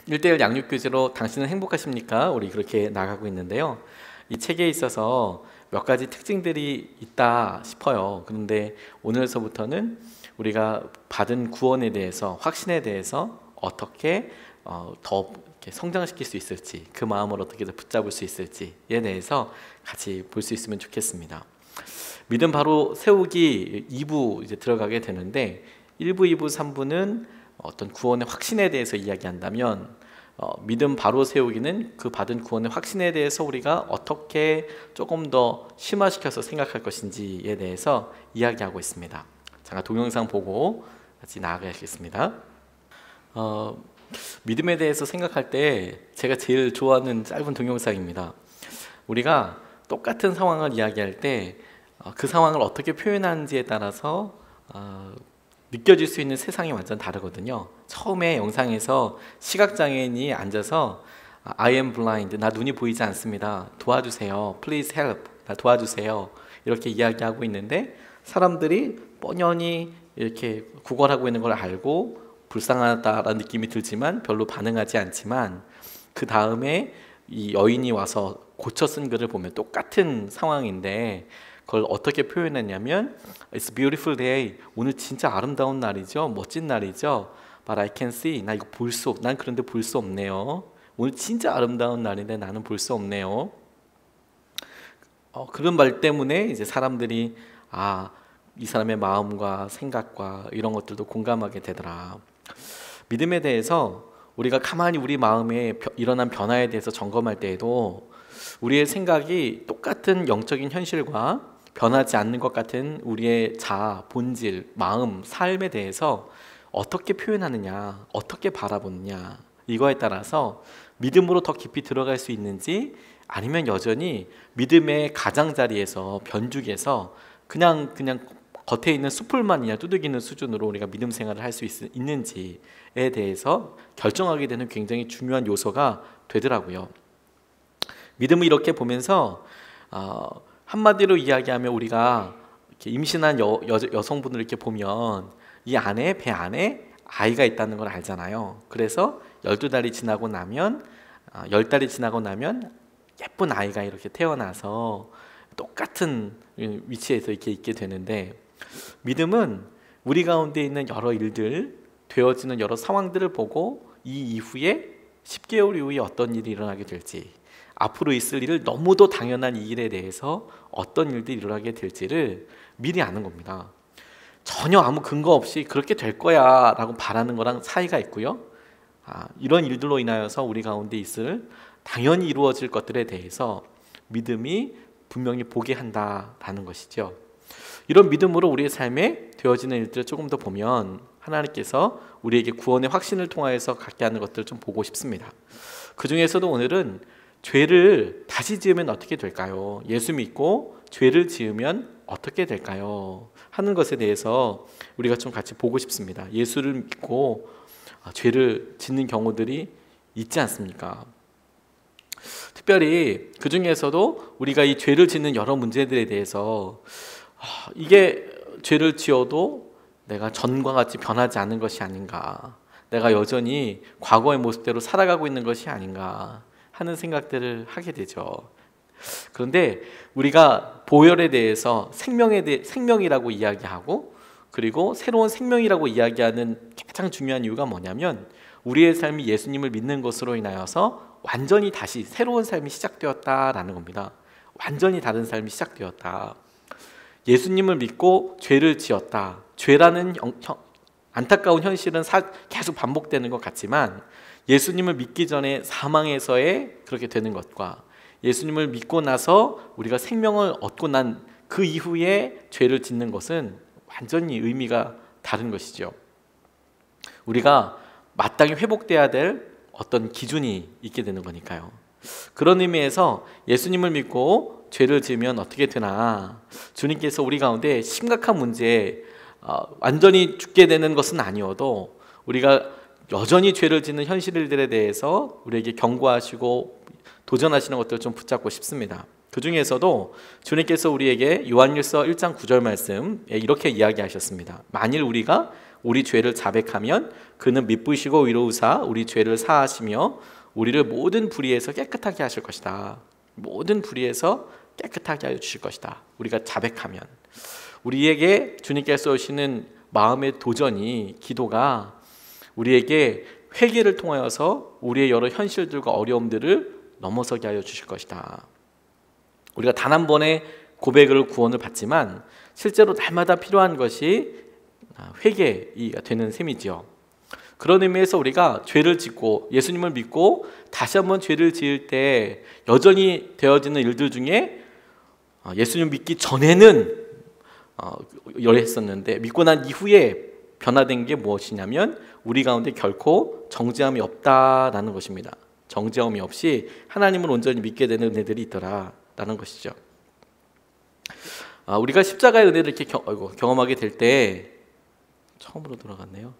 1대1 양육교재로 당신은 행복하십니까? 우리 그렇게 나가고 있는데요. 이 책에 있어서 몇 가지 특징들이 있다 싶어요. 그런데 오늘서부터는 우리가 받은 구원에 대해서, 확신에 대해서 어떻게 더 이렇게 성장시킬 수 있을지, 그 마음을 어떻게 더 붙잡을 수 있을지에 대해서 같이 볼 수 있으면 좋겠습니다. 믿음 바로 세우기 2부 이제 들어가게 되는데, 1부, 2부, 3부는 어떤 구원의 확신에 대해서 이야기한다면, 믿음 바로 세우기는 그 받은 구원의 확신에 대해서 우리가 어떻게 조금 더 심화시켜서 생각할 것인지에 대해서 이야기하고 있습니다. 잠깐 동영상 보고 같이 나아가겠습니다. 믿음에 대해서 생각할 때 제가 제일 좋아하는 짧은 동영상입니다. 우리가 똑같은 상황을 이야기할 때 그 상황을 어떻게 표현하는지에 따라서 느껴질 수 있는 세상이 완전 다르거든요. 처음에 영상에서 시각장애인이 앉아서 I am blind, 나 눈이 보이지 않습니다, 도와주세요, please help, 나 도와주세요, 이렇게 이야기하고 있는데, 사람들이 뻔연히 이렇게 구걸하고 있는 걸 알고 불쌍하다라는 느낌이 들지만 별로 반응하지 않지만, 그 다음에 이 여인이 와서 고쳐 쓴 글을 보면 똑같은 상황인데 그걸 어떻게 표현했냐면, It's beautiful day, 오늘 진짜 아름다운 날이죠, 멋진 날이죠, But I can see, 나 이거 난 그런데 볼 수 없네요, 오늘 진짜 아름다운 날인데 나는 볼 수 없네요. 그런 말 때문에 이제 사람들이 이 사람의 마음과 생각과 이런 것들도 공감하게 되더라. 믿음에 대해서 우리가 가만히 우리 마음에 일어난 변화에 대해서 점검할 때에도 우리의 생각이 똑같은 영적인 현실과 변하지 않는 것 같은 우리의 자아, 본질, 마음, 삶에 대해서 어떻게 표현하느냐, 어떻게 바라보느냐, 이거에 따라서 믿음으로 더 깊이 들어갈 수 있는지, 아니면 여전히 믿음의 가장자리에서, 변죽에서 그냥 겉에 있는 숯불만 그냥 두들기는 수준으로 우리가 믿음 생활을 할 수 있는지에 대해서 결정하게 되는 굉장히 중요한 요소가 되더라고요. 믿음을 이렇게 보면서 한마디로 이야기하면, 우리가 이렇게 임신한 여성분을 이렇게 보면 이 안에, 배 안에 아이가 있다는 걸 알잖아요. 그래서 12달이 지나고 나면 10달이 지나고 나면 예쁜 아이가 이렇게 태어나서 똑같은 위치에서 이렇게 있게 되는데, 믿음은 우리 가운데 있는 여러 일들, 되어지는 여러 상황들을 보고 이 이후에 10개월 이후에 어떤 일이 일어나게 될지, 앞으로 있을 일을, 너무도 당연한 이 일에 대해서 어떤 일들이 일어나게 될지를 미리 아는 겁니다. 전혀 아무 근거 없이 그렇게 될 거야 라고 바라는 거랑 차이가 있고요. 이런 일들로 인하여서 우리 가운데 있을 당연히 이루어질 것들에 대해서 믿음이 분명히 보게 한다라는 것이죠. 이런 믿음으로 우리의 삶에 되어지는 일들을 조금 더 보면, 하나님께서 우리에게 구원의 확신을 통하여서 갖게 하는 것들을 좀 보고 싶습니다. 그 중에서도 오늘은 죄를 다시 지으면 어떻게 될까요? 예수 믿고 죄를 지으면 어떻게 될까요? 하는 것에 대해서 우리가 좀 같이 보고 싶습니다. 예수를 믿고 죄를 짓는 경우들이 있지 않습니까? 특별히 그 중에서도 우리가 이 죄를 짓는 여러 문제들에 대해서 이게 죄를 지어도 내가 전과 같이 변하지 않는 것이 아닌가, 내가 여전히 과거의 모습대로 살아가고 있는 것이 아닌가 하는 생각들을 하게 되죠. 그런데 우리가 보혈에 대해서 생명이라고 이야기하고, 그리고 새로운 생명이라고 이야기하는 가장 중요한 이유가 뭐냐면, 우리의 삶이 예수님을 믿는 것으로 인하여서 완전히 다시 새로운 삶이 시작되었다라는 겁니다. 완전히 다른 삶이 시작되었다. 예수님을 믿고 죄를 지었다. 죄라는 안타까운 현실은 계속 반복되는 것 같지만, 예수님을 믿기 전에 사망에서의 그렇게 되는 것과 예수님을 믿고 나서 우리가 생명을 얻고 난 그 이후에 죄를 짓는 것은 완전히 의미가 다른 것이죠. 우리가 마땅히 회복돼야 될 어떤 기준이 있게 되는 거니까요. 그런 의미에서 예수님을 믿고 죄를 지으면 어떻게 되나, 주님께서 우리 가운데 심각한 문제에 완전히 죽게 되는 것은 아니어도 우리가 여전히 죄를 짓는 현실들에 대해서 우리에게 경고하시고 도전하시는 것들을 좀 붙잡고 싶습니다. 그 중에서도 주님께서 우리에게 요한일서 1장 9절 말씀 이렇게 이야기하셨습니다. 만일 우리가 우리 죄를 자백하면 그는 미쁘시고 의로우사 우리 죄를 사하시며 우리를 모든 불의에서 깨끗하게 하실 것이다. 모든 불의에서 깨끗하게 하여 주실 것이다. 우리가 자백하면. 우리에게 주님께서 오시는 마음의 도전이, 기도가 우리에게 회개를 통하여서 우리의 여러 현실들과 어려움들을 넘어서게 하여 주실 것이다. 우리가 단 한 번의 고백으로 구원을 받지만 실제로 날마다 필요한 것이 회개가 되는 셈이지요. 그런 의미에서 우리가 죄를 짓고 예수님을 믿고 다시 한번 죄를 지을 때 여전히 되어지는 일들 중에 예수님 믿기 전에는 열했었는데 믿고 난 이후에 변화된 게 무엇이냐면 우리 가운데 결코 정죄함이 없다라는 것입니다. 정죄함이 없이 하나님을 온전히 믿게 되는 은혜들이 있더라라는 것이죠. 우리가 십자가의 은혜를 이렇게 경험하게 될 때 처음으로 돌아갔네요.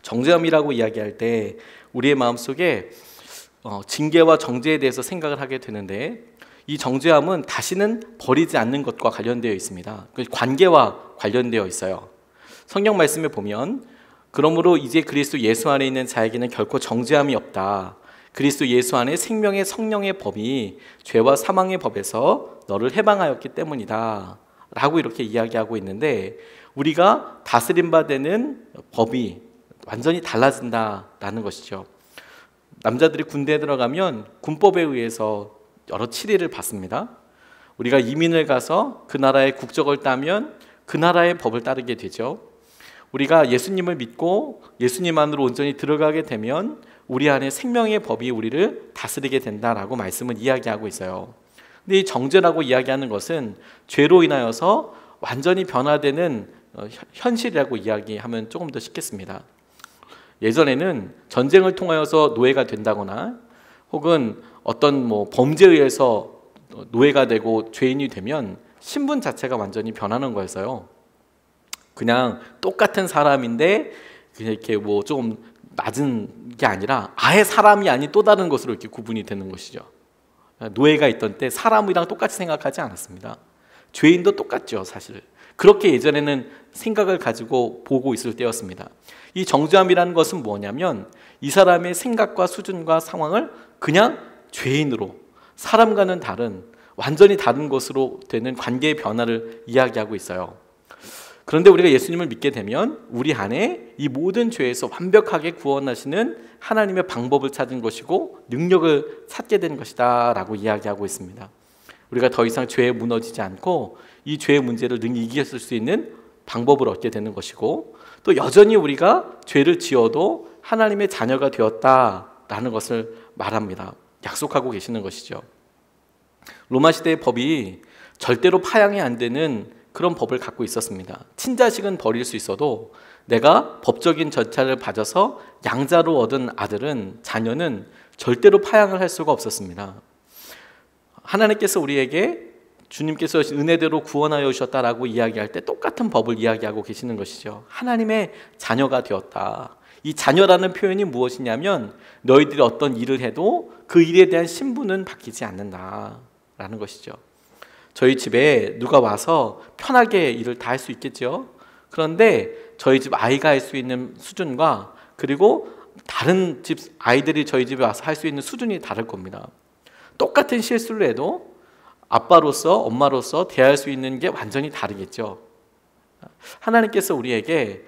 정죄함이라고 이야기할 때 우리의 마음속에 징계와 정죄에 대해서 생각을 하게 되는데 이 정죄함은 다시는 버리지 않는 것과 관련되어 있습니다. 관계와 관련되어 있어요. 성경 말씀에 보면 그러므로 이제 그리스도 예수 안에 있는 자에게는 결코 정죄함이 없다. 그리스도 예수 안에 생명의 성령의 법이 죄와 사망의 법에서 너를 해방하였기 때문이다 라고 이렇게 이야기하고 있는데 우리가 다스림받는 법이 완전히 달라진다라는 것이죠. 남자들이 군대에 들어가면 군법에 의해서 여러 치리를 받습니다. 우리가 이민을 가서 그 나라의 국적을 따면 그 나라의 법을 따르게 되죠. 우리가 예수님을 믿고 예수님 안으로 온전히 들어가게 되면 우리 안에 생명의 법이 우리를 다스리게 된다라고 말씀을 이야기하고 있어요. 근데 이 정죄라고 이야기하는 것은 죄로 인하여서 완전히 변화되는 현실이라고 이야기하면 조금 더 쉽겠습니다. 예전에는 전쟁을 통하여서 노예가 된다거나 혹은 어떤 범죄에 의해서 노예가 되고 죄인이 되면 신분 자체가 완전히 변하는 거였어요. 그냥 똑같은 사람인데 이렇게 좀 낮은 게 아니라 아예 사람이 아닌 또 다른 것으로 이렇게 구분이 되는 것이죠. 노예가 있던 때 사람이랑 똑같이 생각하지 않았습니다. 죄인도 똑같죠, 사실. 그렇게 예전에는 생각을 가지고 보고 있을 때였습니다. 이 정죄함이라는 것은 뭐냐면 이 사람의 생각과 수준과 상황을 그냥 죄인으로, 사람과는 다른, 완전히 다른 것으로 되는 관계의 변화를 이야기하고 있어요. 그런데 우리가 예수님을 믿게 되면 우리 안에 이 모든 죄에서 완벽하게 구원하시는 하나님의 방법을 찾은 것이고 능력을 찾게 된 것이다 라고 이야기하고 있습니다. 우리가 더 이상 죄에 무너지지 않고 이 죄의 문제를 능히 이겼을 수 있는 방법을 얻게 되는 것이고 또 여전히 우리가 죄를 지어도 하나님의 자녀가 되었다라는 것을 말합니다. 약속하고 계시는 것이죠. 로마 시대의 법이 절대로 파양이 안 되는 그런 법을 갖고 있었습니다. 친자식은 버릴 수 있어도 내가 법적인 절차를 받아서 양자로 얻은 아들은, 자녀는 절대로 파양을 할 수가 없었습니다. 하나님께서 우리에게 주님께서 은혜대로 구원하여 주셨다라고 이야기할 때 똑같은 법을 이야기하고 계시는 것이죠. 하나님의 자녀가 되었다. 이 자녀라는 표현이 무엇이냐면 너희들이 어떤 일을 해도 그 일에 대한 신분은 바뀌지 않는다라는 것이죠. 저희 집에 누가 와서 편하게 일을 다 할 수 있겠죠. 그런데 저희 집 아이가 할 수 있는 수준과 그리고 다른 집 아이들이 저희 집에 와서 할 수 있는 수준이 다를 겁니다. 똑같은 실수를 해도 아빠로서 엄마로서 대할 수 있는 게 완전히 다르겠죠. 하나님께서 우리에게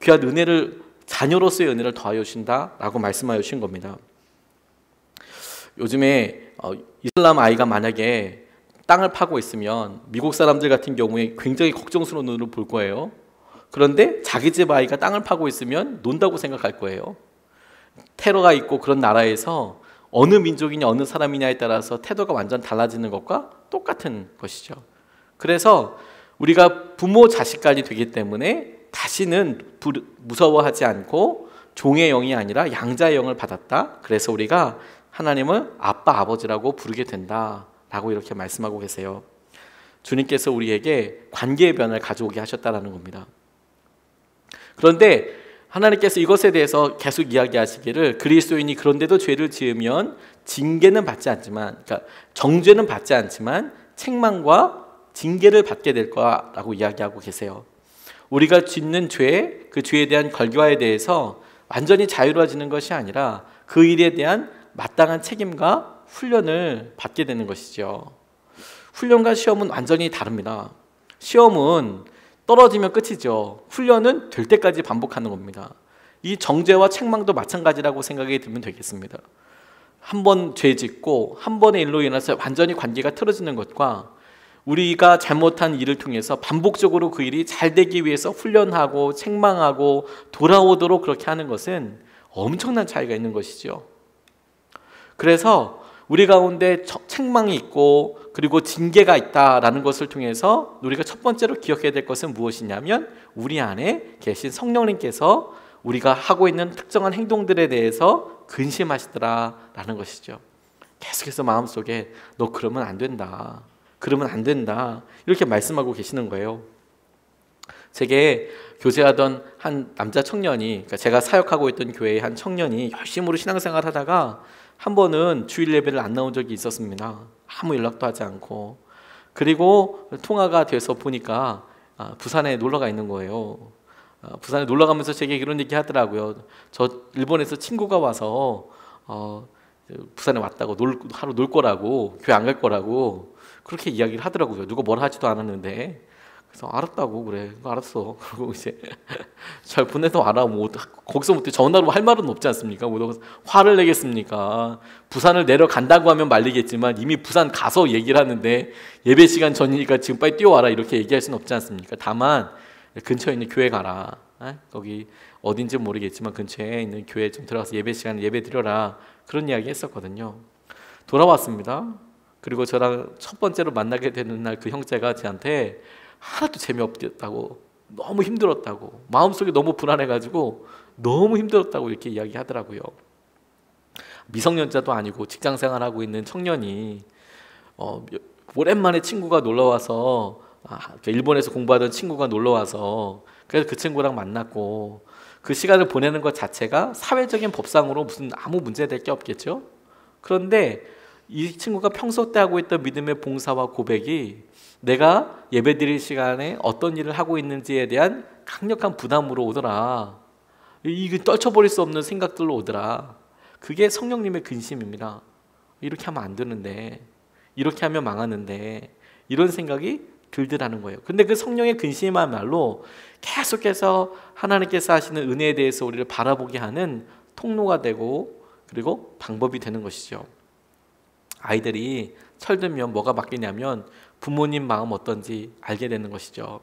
귀한 은혜를, 자녀로서의 은혜를 더하여 주신다라고 말씀하여 주신 겁니다. 요즘에 이슬람 아이가 만약에 땅을 파고 있으면 미국 사람들 같은 경우에 굉장히 걱정스러운 눈으로 볼 거예요. 그런데 자기 집 아이가 땅을 파고 있으면 논다고 생각할 거예요. 테러가 있고 그런 나라에서 어느 민족이냐 어느 사람이냐에 따라서 태도가 완전 달라지는 것과 똑같은 것이죠. 그래서 우리가 부모 자식까지 되기 때문에 다시는 무서워하지 않고 종의 영이 아니라 양자의 영을 받았다. 그래서 우리가 하나님을 아빠 아버지라고 부르게 된다라고 이렇게 말씀하고 계세요. 주님께서 우리에게 관계의 변화를 가져오게 하셨다라는 겁니다. 그런데 하나님께서 이것에 대해서 계속 이야기하시기를 그리스도인이 그런데도 죄를 지으면 징계는 받지 않지만, 그러니까 정죄는 받지 않지만 책망과 징계를 받게 될 거라고 이야기하고 계세요. 우리가 짓는 죄, 그 죄에 대한 결과에 대해서 완전히 자유로워지는 것이 아니라 그 일에 대한 마땅한 책임과 훈련을 받게 되는 것이죠. 훈련과 시험은 완전히 다릅니다. 시험은 떨어지면 끝이죠. 훈련은 될 때까지 반복하는 겁니다. 이 정죄와 책망도 마찬가지라고 생각이 들면 되겠습니다. 한 번 죄 짓고 한 번의 일로 인해서 완전히 관계가 틀어지는 것과 우리가 잘못한 일을 통해서 반복적으로 그 일이 잘 되기 위해서 훈련하고 책망하고 돌아오도록 그렇게 하는 것은 엄청난 차이가 있는 것이죠. 그래서 우리 가운데 책망이 있고 그리고 징계가 있다라는 것을 통해서 우리가 첫 번째로 기억해야 될 것은 무엇이냐면 우리 안에 계신 성령님께서 우리가 하고 있는 특정한 행동들에 대해서 근심하시더라라는 것이죠. 계속해서 마음속에 너 그러면 안 된다, 그러면 안 된다, 이렇게 말씀하고 계시는 거예요. 제게 교제하던 한 남자 청년이, 그러니까 제가 사역하고 있던 교회의 한 청년이 열심으로 신앙생활 하다가 한 번은 주일 예배를 안 나온 적이 있었습니다. 아무 연락도 하지 않고. 그리고 통화가 돼서 보니까 부산에 놀러가 있는 거예요. 부산에 놀러 가면서 제게 이런 얘기 하더라고요. 저 일본에서 친구가 와서 부산에 왔다고 하루 놀 거라고, 교회 안 갈 거라고 그렇게 이야기를 하더라고요. 누가 뭐라 하지도 않았는데. 그래서 알았다고. 그래, 알았어. 그리고 이제 잘 보내서 알아. 뭐 거기서 뭐 전화로 할 말은 없지 않습니까? 뭐 화를 내겠습니까? 부산을 내려간다고 하면 말리겠지만 이미 부산 가서 얘기를 하는데 예배 시간 전이니까 지금 빨리 뛰어와라 이렇게 얘기할 수는 없지 않습니까? 다만 근처에 있는 교회 가라. 거기 어딘지 모르겠지만 근처에 있는 교회 좀 들어가서 예배 시간에 예배 드려라. 그런 이야기 했었거든요. 돌아왔습니다. 그리고 저랑 첫 번째로 만나게 되는 날 그 형제가 저한테 하나도 재미없다고, 너무 힘들었다고, 마음속에 너무 불안해가지고 너무 힘들었다고 이렇게 이야기하더라고요. 미성년자도 아니고 직장생활하고 있는 청년이 오랜만에 친구가 놀러와서 일본에서 공부하던 친구가 놀러와서 그래서 그 친구랑 만났고 그 시간을 보내는 것 자체가 사회적인 법상으로 무슨 아무 문제될 게 없겠죠. 그런데 이 친구가 평소 때 하고 있던 믿음의 봉사와 고백이 내가 예배드릴 시간에 어떤 일을 하고 있는지에 대한 강력한 부담으로 오더라. 이게 떨쳐버릴 수 없는 생각들로 오더라. 그게 성령님의 근심입니다. 이렇게 하면 안 되는데, 이렇게 하면 망하는데, 이런 생각이 들더라는 거예요. 근데 그 성령의 근심이야말로 계속해서 하나님께서 하시는 은혜에 대해서 우리를 바라보게 하는 통로가 되고 그리고 방법이 되는 것이죠. 아이들이 철들면 뭐가 바뀌냐면 부모님 마음 어떤지 알게 되는 것이죠.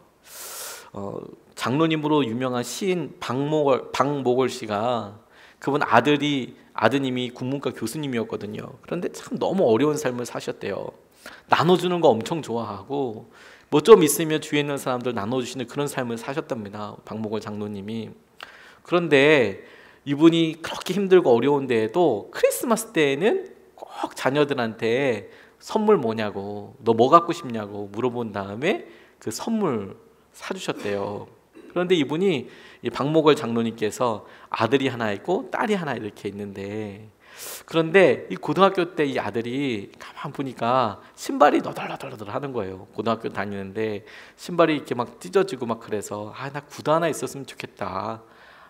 장로님으로 유명한 시인 박목월 씨가, 그분 아드님이 국문과 교수님이었거든요. 그런데 참 너무 어려운 삶을 사셨대요. 나눠주는 거 엄청 좋아하고 뭐 좀 있으면 주위에 있는 사람들 나눠주시는 그런 삶을 사셨답니다. 박목월 장로님이. 그런데 이분이 그렇게 힘들고 어려운데에도 크리스마스 때에는 꼭 자녀들한테 선물 뭐냐고, 너 뭐 갖고 싶냐고 물어본 다음에 그 선물 사주셨대요. 그런데 이분이 이 박목월 장로님께서 아들이 하나 있고 딸이 하나 이렇게 있는데, 그런데 이 고등학교 때 이 아들이 가만 보니까 신발이 너덜너덜 하는 거예요. 고등학교 다니는데 신발이 이렇게 막 찢어지고 막 그래서 나 구두 하나 있었으면 좋겠다.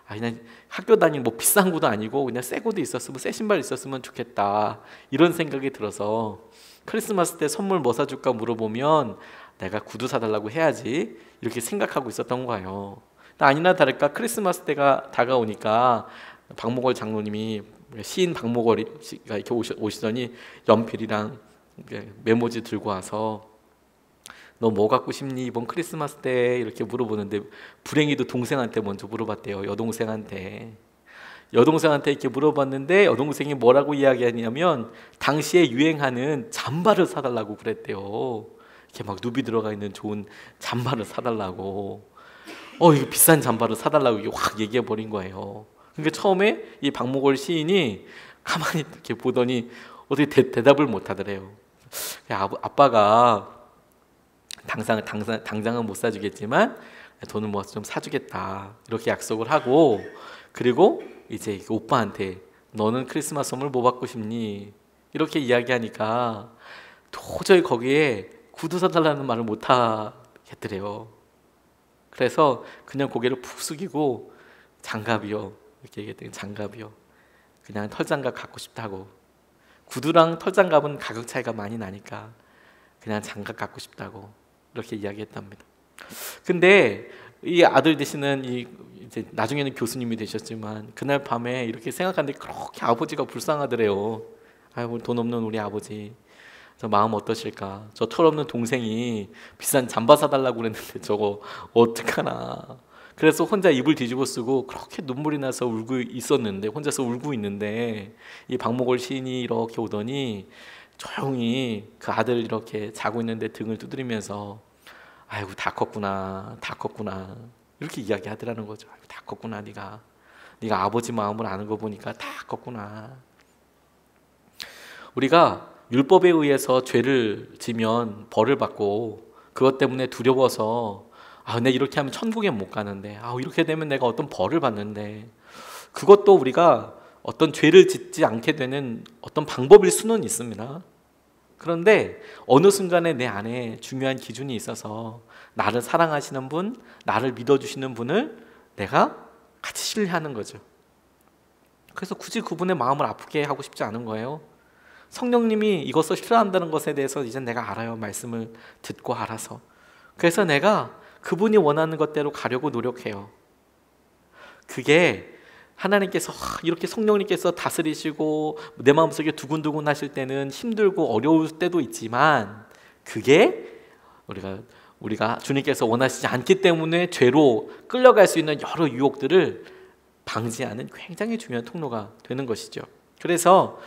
그냥 학교 다니는 뭐 비싼 구도 아니고 그냥 새 구도 있었으면, 새 신발 있었으면 좋겠다, 이런 생각이 들어서 크리스마스 때 선물 뭐 사줄까 물어보면 내가 구두 사달라고 해야지 이렇게 생각하고 있었던 거예요. 아니나 다를까 크리스마스 때가 다가오니까 박목월 장로님이, 시인 박목월 씨가 이렇게 오시더니 연필이랑 메모지 들고 와서 너 뭐 갖고 싶니 이번 크리스마스 때 이렇게 물어보는데, 불행히도 동생한테 먼저 물어봤대요. 여동생한테 이렇게 물어봤는데 여동생이 뭐라고 이야기하냐면 당시에 유행하는 잠바를 사달라고 그랬대요. 이렇게 막 누비 들어가 있는 좋은 잠바를 사달라고. 이거 비싼 잠바를 사달라고 이게 확 얘기해 버린 거예요. 그러니까 처음에 이 박목월 시인이 가만히 이렇게 보더니 어떻게 대답을 못 하더래요. 아빠가 당장은 못 사주겠지만 돈을 모아서 좀 사주겠다 이렇게 약속을 하고, 그리고 이제 오빠한테 너는 크리스마스 선물 뭐 받고 싶니? 이렇게 이야기하니까 도저히 거기에 구두 사달라는 말을 못 하겠더래요. 그래서 그냥 고개를 푹 숙이고 장갑이요 이렇게 얘기했더니, 장갑이요, 그냥 털장갑 갖고 싶다고. 구두랑 털장갑은 가격 차이가 많이 나니까 그냥 장갑 갖고 싶다고 이렇게 이야기했답니다. 근데 이 아들 되시는 이제 나중에는 교수님이 되셨지만 그날 밤에 이렇게 생각하는데 그렇게 아버지가 불쌍하더래요. 아이고, 돈 없는 우리 아버지, 저 마음 어떠실까? 저 털없는 동생이 비싼 잠바 사달라고 그랬는데 저거 어떡하나. 그래서 혼자 이불 뒤집어 쓰고 그렇게 눈물이 나서 울고 있었는데, 혼자서 울고 있는데 이 박목월 시인이 이렇게 오더니 조용히 그 아들 이렇게 자고 있는데 등을 두드리면서 아이고 다 컸구나, 다 컸구나 이렇게 이야기하더라는 거죠. 아이고, 다 컸구나, 네가 아버지 마음을 아는 거 보니까 다 컸구나. 우리가 율법에 의해서 죄를 지면 벌을 받고 그것 때문에 두려워서 내가 이렇게 하면 천국에 못 가는데, 이렇게 되면 내가 어떤 벌을 받는데, 그것도 우리가 어떤 죄를 짓지 않게 되는 어떤 방법일 수는 있습니다. 그런데 어느 순간에 내 안에 중요한 기준이 있어서 나를 사랑하시는 분, 나를 믿어주시는 분을 내가 같이 신뢰하는 거죠. 그래서 굳이 그분의 마음을 아프게 하고 싶지 않은 거예요. 성령님이 이것을 싫어한다는 것에 대해서 이제 내가 알아요. 말씀을 듣고 알아서. 그래서 내가 그분이 원하는 것대로 가려고 노력해요. 그게 하나님께서 이렇게 성령님께서 다스리시고 내 마음속에 두근두근 하실 때는 힘들고 어려울 때도 있지만, 그게 우리가 주님께서 원하시지 않기 때문에 죄로 끌려갈 수 있는 여러 유혹들을 방지하는 굉장히 중요한 통로가 되는 것이죠. 그래서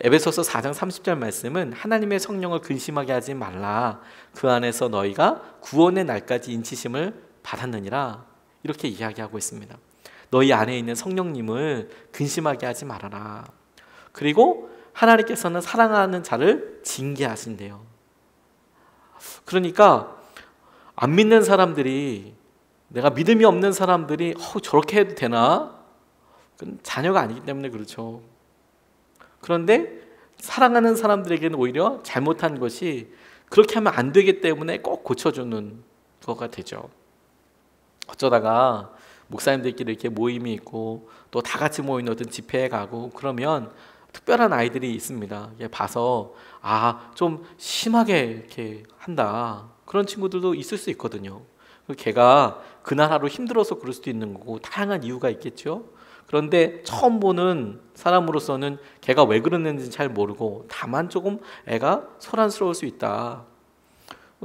에베소서 4장 30절 말씀은 하나님의 성령을 근심하게 하지 말라, 그 안에서 너희가 구원의 날까지 인치심을 받았느니라, 이렇게 이야기하고 있습니다. 너희 안에 있는 성령님을 근심하게 하지 말아라. 그리고 하나님께서는 사랑하는 자를 징계하신대요. 그러니까 안 믿는 사람들이, 내가 믿음이 없는 사람들이 저렇게 해도 되나? 그건 자녀가 아니기 때문에 그렇죠. 그런데 사랑하는 사람들에게는 오히려 잘못한 것이 그렇게 하면 안 되기 때문에 꼭 고쳐주는 거가 되죠. 어쩌다가 목사님들끼리 이렇게 모임이 있고 또 다 같이 모이는 어떤 집회에 가고 그러면 특별한 아이들이 있습니다. 봐서 좀 심하게 이렇게 한다, 그런 친구들도 있을 수 있거든요. 걔가 그날 하루 힘들어서 그럴 수도 있는 거고 다양한 이유가 있겠죠. 그런데 처음 보는 사람으로서는 걔가 왜 그러는지 잘 모르고 다만 조금 애가 소란스러울 수 있다,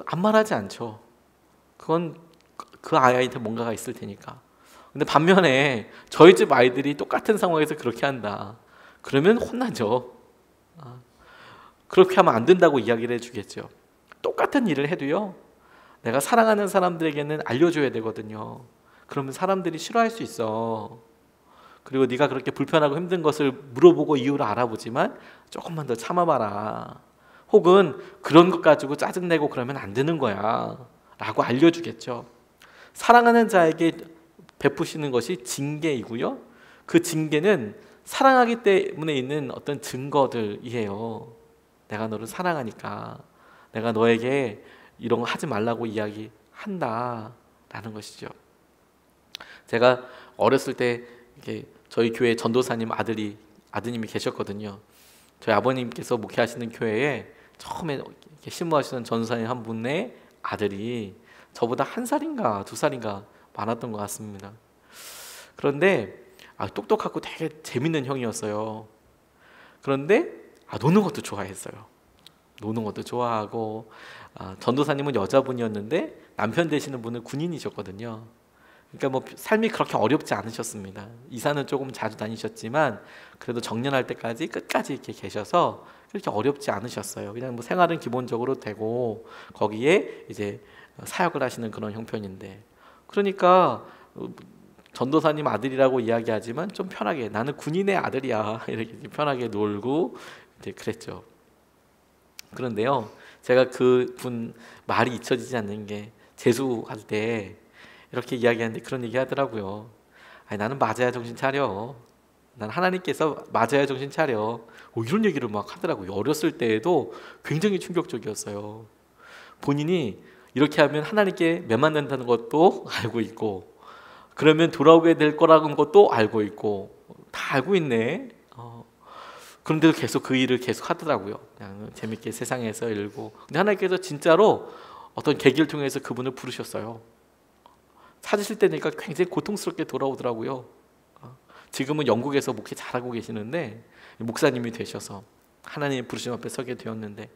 아무 말하지 않죠. 그건 그 아이한테 뭔가가 있을 테니까. 근데 반면에 저희 집 아이들이 똑같은 상황에서 그렇게 한다, 그러면 혼나죠. 그렇게 하면 안 된다고 이야기를 해주겠죠. 똑같은 일을 해도요, 내가 사랑하는 사람들에게는 알려줘야 되거든요. 그러면 사람들이 싫어할 수 있어. 그리고 네가 그렇게 불편하고 힘든 것을 물어보고 이유를 알아보지만 조금만 더 참아봐라, 혹은 그런 것 가지고 짜증내고 그러면 안 되는 거야 라고 알려주겠죠. 사랑하는 자에게 베푸시는 것이 징계이고요, 그 징계는 사랑하기 때문에 있는 어떤 증거들이에요. 내가 너를 사랑하니까 내가 너에게 이런 거 하지 말라고 이야기한다 라는 것이죠. 제가 어렸을 때 이렇게 저희 교회 전도사님 아드님이 계셨거든요. 저희 아버님께서 목회하시는 교회에 처음에 이렇게 신무하시는 전도사님 한 분의 아들이 저보다 1살인가 2살인가 많았던 것 같습니다. 그런데 똑똑하고 되게 재밌는 형이었어요. 그런데 노는 것도 좋아했어요. 노는 것도 좋아하고, 전도사님은 여자분이었는데 남편 되시는 분은 군인이셨거든요. 그러니까 삶이 그렇게 어렵지 않으셨습니다. 이사는 조금 자주 다니셨지만 그래도 정년할 때까지 끝까지 이렇게 계셔서 그렇게 어렵지 않으셨어요. 그냥 생활은 기본적으로 되고 거기에 이제 사역을 하시는 그런 형편인데, 그러니까 전도사님 아들이라고 이야기하지만 좀 편하게 나는 군인의 아들이야 이렇게 편하게 놀고 이제 그랬죠. 그런데요, 제가 그분 말이 잊혀지지 않는 게 재수할 때 이렇게 이야기하는데 그런 얘기 하더라고요. 아니, 나는 맞아야 정신 차려. 난 하나님께서 맞아야 정신 차려. 이런 얘기를 막 하더라고요. 어렸을 때에도 굉장히 충격적이었어요. 본인이 이렇게 하면 하나님께 매만된다는 것도 알고 있고, 그러면 돌아오게 될 거라는 것도 알고 있고, 다 알고 있네. 그런데도 계속 그 일을 계속 하더라고요. 그냥 재밌게 세상에서 일고. 근데 하나님께서 진짜로 어떤 계기를 통해서 그분을 부르셨어요. 찾으실 때니까 굉장히 고통스럽게 돌아오더라고요. 지금은 영국에서 목회 잘하고 계시는데 목사님이 되셔서 하나님의 부르심 앞에 서게 되었는데,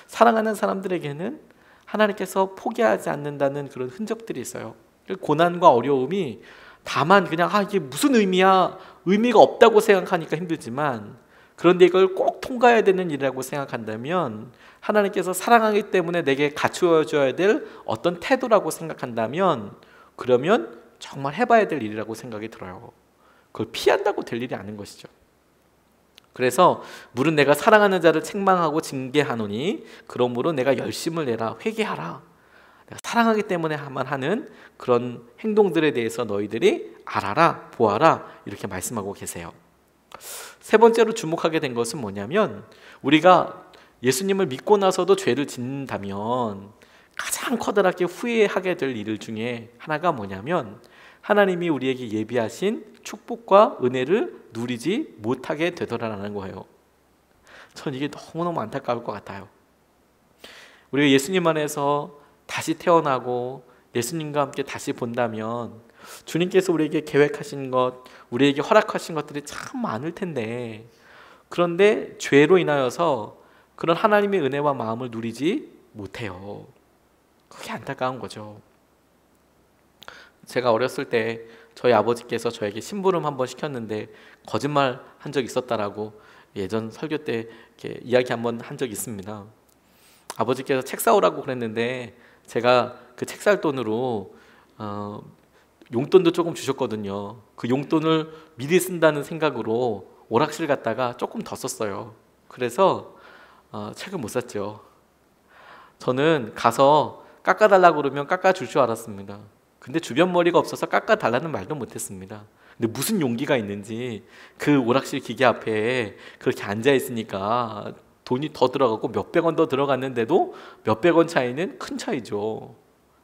사랑하는 사람들에게는 하나님께서 포기하지 않는다는 그런 흔적들이 있어요. 고난과 어려움이 다만 그냥 이게 무슨 의미야, 의미가 없다고 생각하니까 힘들지만, 그런데 이걸 꼭 통과해야 되는 일이라고 생각한다면, 하나님께서 사랑하기 때문에 내게 갖추어줘야 될 어떤 태도라고 생각한다면, 그러면 정말 해봐야 될 일이라고 생각이 들어요. 그걸 피한다고 될 일이 아닌 것이죠. 그래서 물은 내가 사랑하는 자를 책망하고 징계하노니 그러므로 내가 열심을 내라, 회개하라. 내가 사랑하기 때문에만 하는 그런 행동들에 대해서 너희들이 알아라, 보아라, 이렇게 말씀하고 계세요. 세 번째로 주목하게 된 것은 뭐냐면, 우리가 예수님을 믿고 나서도 죄를 짓는다면 가장 커다랗게 후회하게 될 일 중에 하나가 뭐냐면, 하나님이 우리에게 예비하신 축복과 은혜를 누리지 못하게 되더라라는 거예요. 전 이게 너무너무 안타까울 것 같아요. 우리가 예수님 안에서 다시 태어나고 예수님과 함께 다시 본다면 주님께서 우리에게 계획하신 것, 우리에게 허락하신 것들이 참 많을 텐데, 그런데 죄로 인하여서 그런 하나님의 은혜와 마음을 누리지 못해요. 그게 안타까운 거죠. 제가 어렸을 때 저희 아버지께서 저에게 심부름 한번 시켰는데 거짓말 한 적 있었다라고 예전 설교 때 이렇게 이야기 한번 한 적이 있습니다. 아버지께서 책 사오라고 그랬는데 제가 그 책 살 돈으로 용돈도 조금 주셨거든요. 그 용돈을 미리 쓴다는 생각으로 오락실 갔다가 조금 더 썼어요. 그래서 책을 못 샀죠. 저는 가서 깎아달라고 그러면 깎아줄 줄 알았습니다. 근데 주변 머리가 없어서 깎아달라는 말도 못했습니다. 근데 무슨 용기가 있는지 그 오락실 기계 앞에 그렇게 앉아있으니까 돈이 더 들어가고 몇백 원 더 들어갔는데도 몇백 원 차이는 큰 차이죠.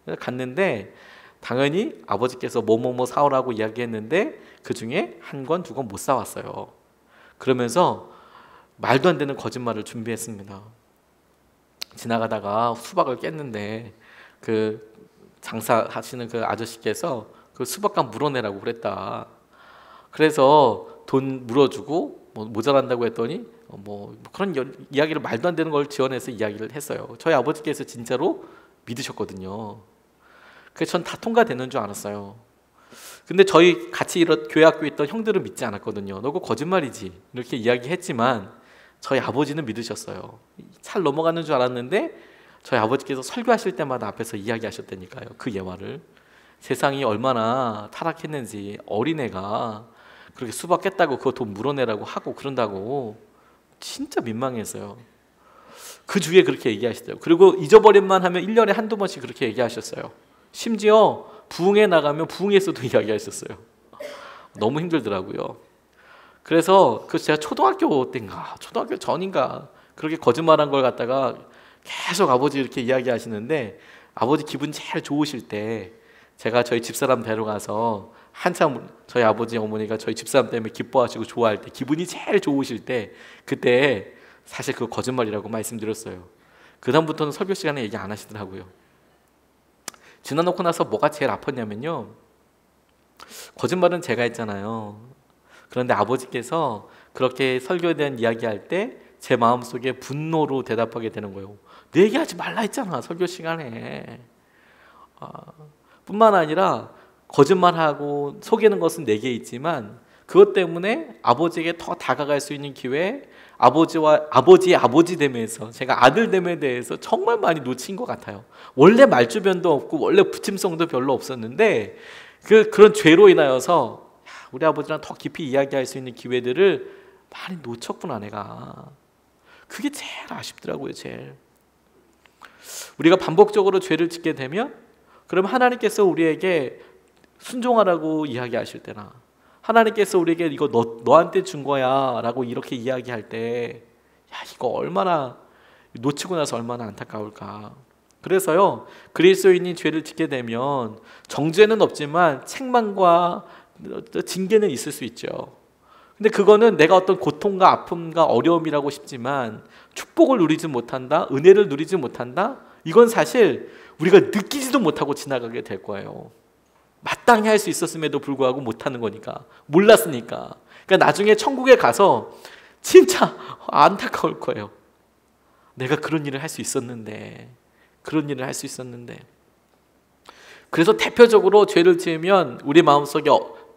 그래서 갔는데 당연히 아버지께서 뭐뭐뭐 사오라고 이야기했는데 그 중에 한 권, 두 권 못 사왔어요. 그러면서 말도 안 되는 거짓말을 준비했습니다. 지나가다가 수박을 깼는데 그 장사하시는 그 아저씨께서 그 수박값 물어내라고 그랬다. 그래서 돈 물어주고 뭐 모자란다고 했더니 뭐 그런 이야기를 말도 안 되는 걸 지원해서 이야기를 했어요. 저희 아버지께서 진짜로 믿으셨거든요. 그래서 전 다 통과되는 줄 알았어요. 근데 저희 같이 교회 학교에 있던 형들은 믿지 않았거든요. 너 그거 거짓말이지 이렇게 이야기했지만 저희 아버지는 믿으셨어요. 잘 넘어가는 줄 알았는데 저희 아버지께서 설교하실 때마다 앞에서 이야기하셨다니까요. 그 예화를. 세상이 얼마나 타락했는지, 어린애가 그렇게 수박 깼다고 그거 돈 물어내라고 하고 그런다고 진짜 민망했어요. 그 주에 그렇게 얘기하시더라고요. 그리고 잊어버린만 하면 1년에 한두 번씩 그렇게 얘기하셨어요. 심지어 부흥회 나가면 부흥회에서도 이야기하셨어요. 너무 힘들더라고요. 그래서 그 제가 초등학교 때인가 초등학교 전인가 그렇게 거짓말한 걸 갖다가 계속 아버지 이렇게 이야기하시는데, 아버지 기분 제일 좋으실 때 제가 저희 집사람 데려가서 한참 저희 아버지 어머니가 저희 집사람 때문에 기뻐하시고 좋아할 때, 기분이 제일 좋으실 때 그때 사실 그거 거짓말이라고 말씀드렸어요. 그 다음부터는 설교 시간에 얘기 안 하시더라고요. 지나놓고 나서 뭐가 제일 아팠냐면요, 거짓말은 제가 했잖아요. 그런데 아버지께서 그렇게 설교에 대한 이야기할 때 제 마음속에 분노로 대답하게 되는 거예요. 내 얘기하지 말라 했잖아 설교 시간에. 뿐만 아니라 거짓말하고 속이는 것은 내게 있지만 그것 때문에 아버지에게 더 다가갈 수 있는 기회, 아버지와 아버지의 아버지 됨에서 제가 아들 됨에 대해서 정말 많이 놓친 것 같아요. 원래 말주변도 없고 원래 부침성도 별로 없었는데 그런 죄로 인하여서 우리 아버지랑 더 깊이 이야기할 수 있는 기회들을 많이 놓쳤구나 내가. 그게 제일 아쉽더라고요. 제일. 우리가 반복적으로 죄를 짓게 되면 그럼 하나님께서 우리에게 순종하라고 이야기하실 때나 하나님께서 우리에게 이거 너한테 준 거야 라고 이렇게 이야기할 때 야, 이거 얼마나 놓치고 나서 얼마나 안타까울까. 그래서요, 그리스도인이 죄를 짓게 되면 정죄는 없지만 책망과 징계는 있을 수 있죠. 근데 그거는 내가 어떤 고통과 아픔과 어려움이라고 싶지만 축복을 누리지 못한다, 은혜를 누리지 못한다, 이건 사실 우리가 느끼지도 못하고 지나가게 될 거예요. 마땅히 할 수 있었음에도 불구하고 못하는 거니까, 몰랐으니까. 그러니까 나중에 천국에 가서 진짜 안타까울 거예요. 내가 그런 일을 할 수 있었는데, 그런 일을 할 수 있었는데. 그래서 대표적으로 죄를 지으면 우리 마음속에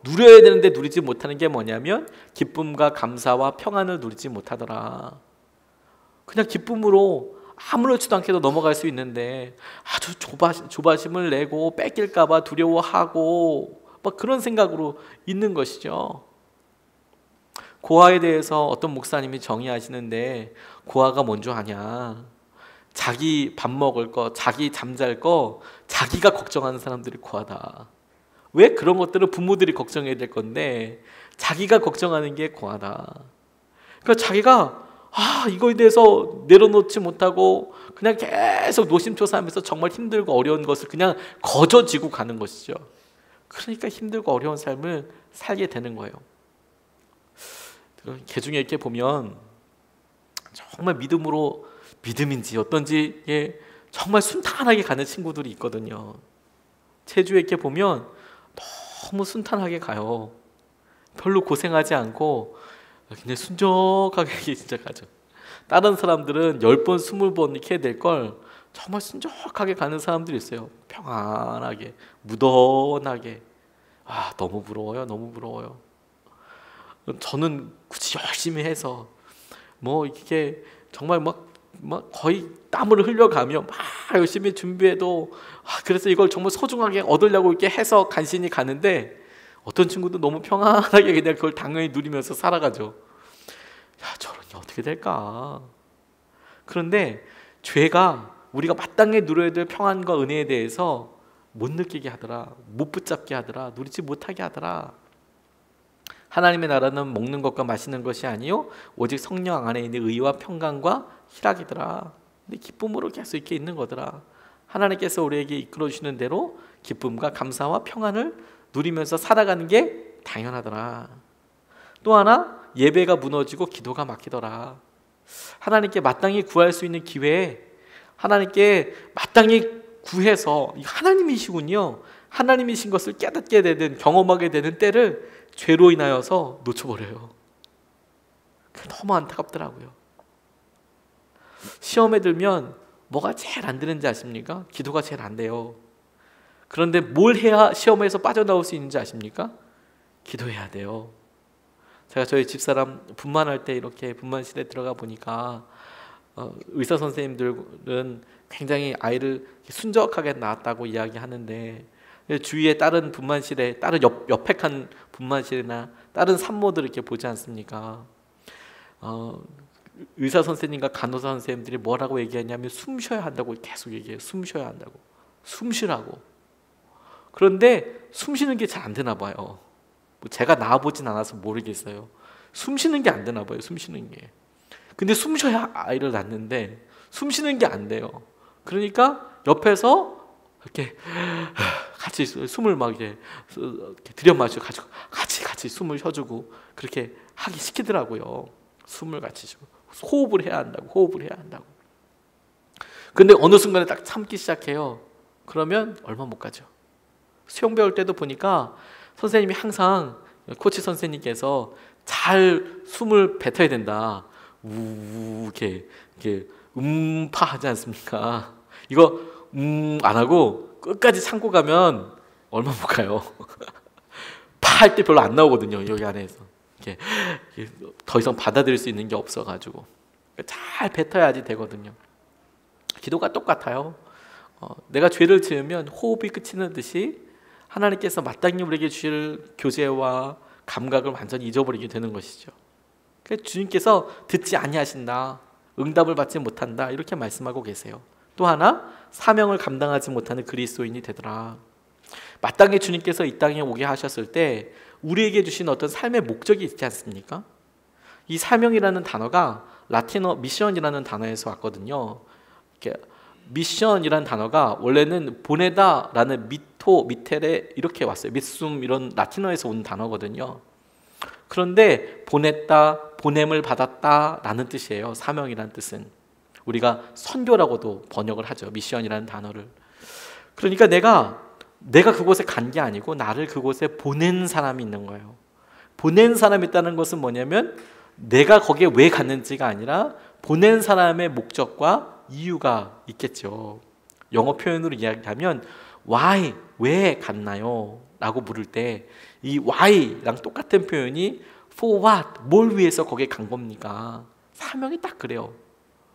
누려야 되는데 누리지 못하는 게 뭐냐면 기쁨과 감사와 평안을 누리지 못하더라. 그냥 기쁨으로 아무렇지도 않게도 넘어갈 수 있는데 아주 조바심을 내고 뺏길까 봐 두려워하고 막 그런 생각으로 있는 것이죠. 고아에 대해서 어떤 목사님이 정의하시는데, 고아가 뭔 줄 아냐, 자기 밥 먹을 거, 자기 잠잘 거 자기가 걱정하는 사람들이 고아다. 왜? 그런 것들을 부모들이 걱정해야 될 건데 자기가 걱정하는 게 고아다. 그러니까 자기가 이거에 대해서 내려놓지 못하고 그냥 계속 노심초사하면서 정말 힘들고 어려운 것을 그냥 거저지고 가는 것이죠. 그러니까 힘들고 어려운 삶을 살게 되는 거예요. 개중에 이렇게 보면 정말 믿음인지 어떤지 정말 순탄하게 가는 친구들이 있거든요. 체주에 이렇게 보면 너무 순탄하게 가요. 별로 고생하지 않고 그냥 순적하게 진짜 가죠. 다른 사람들은 10번, 20번 이렇게 될 걸 정말 순적하게 가는 사람들이 있어요. 평안하게, 무던하게. 너무 부러워요. 너무 부러워요. 저는 굳이 열심히 해서 이렇게 정말 막 거의 땀을 흘려가며 막 열심히 준비해도 그래서 이걸 정말 소중하게 얻으려고 이렇게 해서 간신히 가는데 어떤 친구도 너무 평안하게 그냥 그걸 당연히 누리면서 살아가죠. 저런 게 어떻게 될까? 그런데 죄가 우리가 마땅히 누려야 될 평안과 은혜에 대해서 못 느끼게 하더라, 못 붙잡게 하더라, 누리지 못하게 하더라. 하나님의 나라는 먹는 것과 마시는 것이 아니요 오직 성령 안에 있는 의와 평강과 희락이더라. 근데 기쁨으로 계속 이렇게 있는 거더라. 하나님께서 우리에게 이끌어 주시는 대로 기쁨과 감사와 평안을 누리면서 살아가는 게 당연하더라. 또 하나, 예배가 무너지고 기도가 막히더라. 하나님께 마땅히 구할 수 있는 기회에 하나님께 마땅히 구해서 하나님이시군요, 하나님이신 것을 깨닫게 되는, 경험하게 되는 때를 죄로 인하여서 놓쳐버려요. 그게 너무 안타깝더라고요. 시험에 들면 뭐가 제일 안 되는지 아십니까? 기도가 제일 안 돼요. 그런데 뭘 해야 시험에서 빠져나올 수 있는지 아십니까? 기도해야 돼요. 제가 저희 집사람 분만할 때 이렇게 분만실에 들어가 보니까 의사 선생님들은 굉장히 아이를 순적하게 낳았다고 이야기하는데, 주위에 다른 분만실에, 다른 옆에 칸 분만실이나 다른 산모들을 이렇게 보지 않습니까? 의사 선생님과 간호사 선생님들이 뭐라고 얘기하냐면 숨 쉬어야 한다고 계속 얘기해요. 숨 쉬어야 한다고, 숨 쉬라고. 그런데 숨 쉬는 게 잘 안 되나 봐요. 제가 나와보진 않아서 모르겠어요. 숨 쉬는 게 안 되나 봐요. 숨 쉬는 게. 근데 숨 쉬어야 아이를 낳는데 숨 쉬는 게 안 돼요. 그러니까 옆에서 이렇게 같이 숨을 막 이렇게 들여마셔 가지고 같이 숨을 쉬어주고 그렇게 하기 시키더라고요. 숨을 같이 쉬고 호흡을 해야 한다고. 근데 어느 순간에 딱 참기 시작해요. 그러면 얼마 못 가죠. 수영 배울 때도 보니까 선생님이 항상, 코치 선생님께서 잘 숨을 뱉어야 된다. 이렇게 음파하지 않습니까? 이거 안 하고 끝까지 참고 가면 얼마 못 가요. 파 할 때 별로 안 나오거든요. 여기 안에서 이렇게 더 이상 받아들일 수 있는 게 없어가지고 잘 뱉어야지 되거든요. 기도가 똑같아요. 내가 죄를 지으면 호흡이 끝이는 듯이 하나님께서 마땅히 우리에게 주실 교제와 감각을 완전히 잊어버리게 되는 것이죠. 그래서 주님께서 듣지 아니하신다, 응답을 받지 못한다, 이렇게 말씀하고 계세요. 또 하나 사명을 감당하지 못하는 그리스도인이 되더라. 마땅히 주님께서 이 땅에 오게 하셨을 때 우리에게 주신 어떤 삶의 목적이 있지 않습니까? 이 사명이라는 단어가 라틴어 미션이라는 단어에서 왔거든요. 미션이라는 단어가 원래는 보내다라는 미토, 미텔에 이렇게 왔어요. 미숨 이런 라틴어에서 온 단어거든요. 그런데 보냈다, 보냄을 받았다 라는 뜻이에요. 사명이라는 뜻은. 우리가 선교라고도 번역을 하죠. 미션이라는 단어를. 그러니까 내가 그곳에 간 게 아니고 나를 그곳에 보낸 사람이 있는 거예요. 보낸 사람이 있다는 것은 뭐냐면 내가 거기에 왜 갔는지가 아니라 보낸 사람의 목적과 이유가 있겠죠. 영어 표현으로 이야기하면 why, 왜 갔나요? 라고 물을 때 이 why랑 똑같은 표현이 for what, 뭘 위해서 거기에 간 겁니까? 사명이 딱 그래요.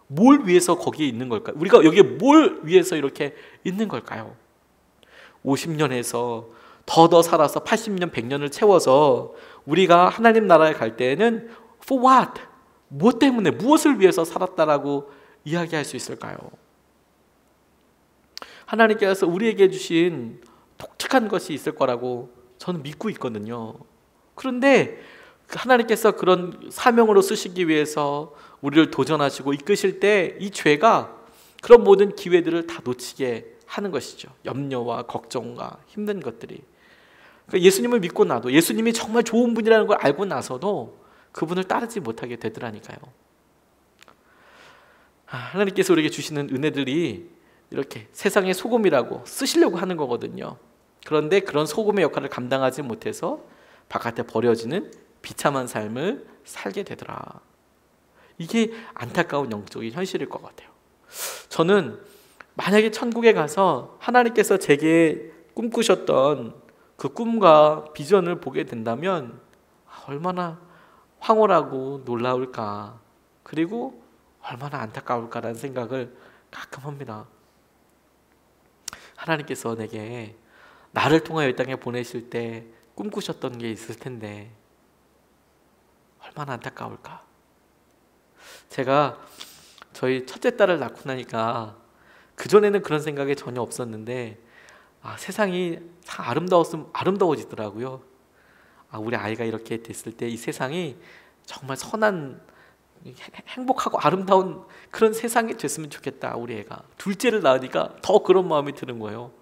뭘 위해서 거기에 있는 걸까요? 우리가 여기에 뭘 위해서 이렇게 있는 걸까요? 50년에서 더 살아서 80년, 100년을 채워서 우리가 하나님 나라에 갈 때에는 for what? 뭐 때문에, 무엇을 위해서 살았다라고 이야기할 수 있을까요? 하나님께서 우리에게 주신 독특한 것이 있을 거라고 저는 믿고 있거든요. 그런데 하나님께서 그런 사명으로 쓰시기 위해서 우리를 도전하시고 이끄실 때 이 죄가 그런 모든 기회들을 다 놓치게 하는 것이죠. 염려와 걱정과 힘든 것들이. 그러니까 예수님을 믿고 나도 예수님이 정말 좋은 분이라는 걸 알고 나서도 그분을 따르지 못하게 되더라니까요. 하나님께서 우리에게 주시는 은혜들이 이렇게 세상의 소금이라고 쓰시려고 하는 거거든요. 그런데 그런 소금의 역할을 감당하지 못해서 바깥에 버려지는 비참한 삶을 살게 되더라. 이게 안타까운 영적인 현실일 것 같아요. 저는 만약에 천국에 가서 하나님께서 제게 꿈꾸셨던 그 꿈과 비전을 보게 된다면 얼마나 황홀하고 놀라울까, 그리고 얼마나 안타까울까라는 생각을 가끔 합니다. 하나님께서 내게 나를 통하여 이 땅에 보내실 때 꿈꾸셨던 게 있을 텐데 얼마나 안타까울까. 제가 저희 첫째 딸을 낳고 나니까 그전에는 그런 생각이 전혀 없었는데 세상이 참 아름다워지더라고요. 우리 아이가 이렇게 됐을 때 이 세상이 정말 선한, 행복하고 아름다운 그런 세상이 됐으면 좋겠다. 우리 애가 둘째를 낳으니까 더 그런 마음이 드는 거예요.